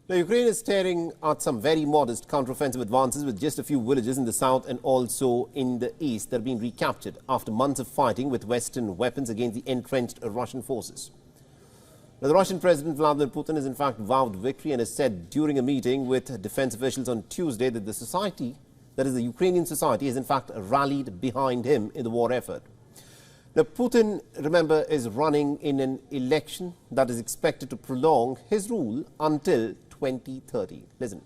Now, Ukraine is staring at some very modest counteroffensive advances with just a few villages in the south and also in the east that have been recaptured after months of fighting with Western weapons against the entrenched Russian forces. Now, the Russian President Vladimir Putin has in fact vowed victory and has said during a meeting with defense officials on Tuesday that the society, that is the Ukrainian society, has in fact rallied behind him in the war effort. Now, Putin, remember, is running in an election that is expected to prolong his rule until 2030. Listen.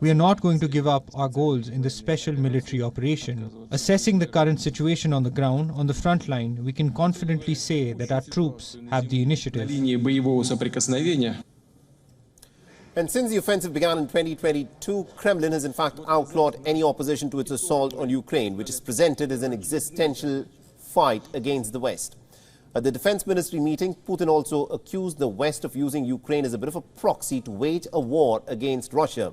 We are not going to give up our goals in this special military operation. Assessing the current situation on the ground, on the front line, we can confidently say that our troops have the initiative. And since the offensive began in 2022, Kremlin has in fact outlawed any opposition to its assault on Ukraine, which is presented as an existential fight against the West. At the Defense Ministry meeting, Putin also accused the West of using Ukraine as a bit of a proxy to wage a war against Russia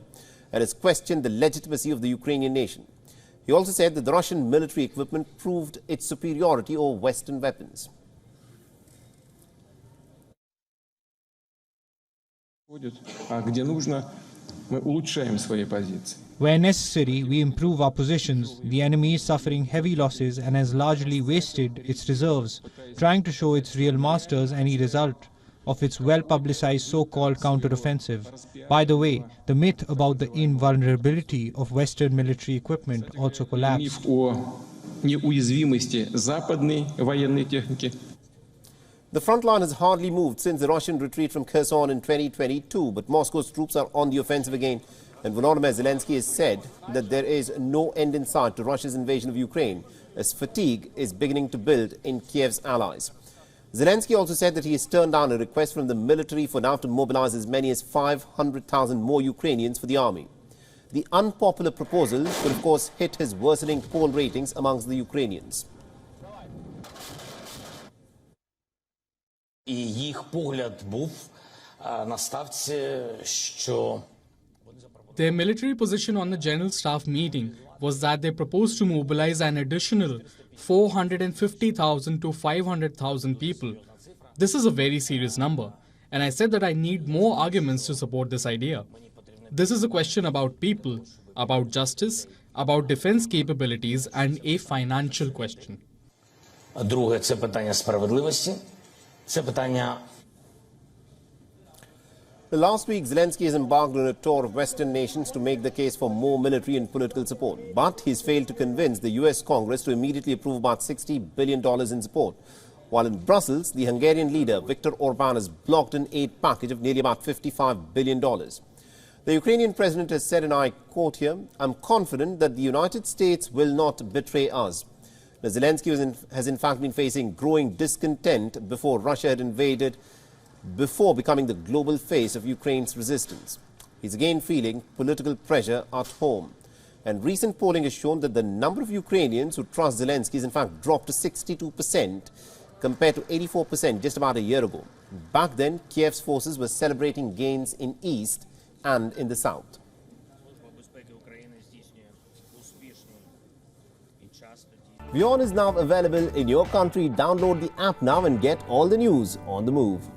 and has questioned the legitimacy of the Ukrainian nation. He also said that the Russian military equipment proved its superiority over Western weapons. Where necessary, we improve our positions. The enemy is suffering heavy losses and has largely wasted its reserves, trying to show its real masters any result of its well-publicized so-called counteroffensive. By the way, the myth about the invulnerability of Western military equipment also collapsed. The front line has hardly moved since the Russian retreat from Kherson in 2022, but Moscow's troops are on the offensive again, and Volodymyr Zelensky has said that there is no end in sight to Russia's invasion of Ukraine, as fatigue is beginning to build in Kiev's allies. Zelensky also said that he has turned down a request from the military for now to mobilize as many as 500,000 more Ukrainians for the army. The unpopular proposal could, of course, hit his worsening poll ratings amongst the Ukrainians. І їх погляд був на ставці, що Their military position on the General Staff meeting was that they proposed to mobilize an additional 450,000 to 500,000 people. This is a very serious number, and I said that I need more arguments to support this idea. This is a question about people, about justice, about defense capabilities, and a financial question. друге – це питання справедливості. Last week, Zelensky has embarked on a tour of Western nations to make the case for more military and political support. But he's failed to convince the US Congress to immediately approve about $60 billion in support. While in Brussels, the Hungarian leader, Viktor Orban, has blocked an aid package of nearly about $55 billion. The Ukrainian president has said, and I quote here, "I'm confident that the United States will not betray us." Now, Zelensky has in fact been facing growing discontent before Russia had invaded, before becoming the global face of Ukraine's resistance. He's again feeling political pressure at home. And recent polling has shown that the number of Ukrainians who trust Zelensky has in fact dropped to 62% compared to 84% just about a year ago. Back then, Kiev's forces were celebrating gains in east and in the south. WION is now available in your country. Download the app now and get all the news on the move.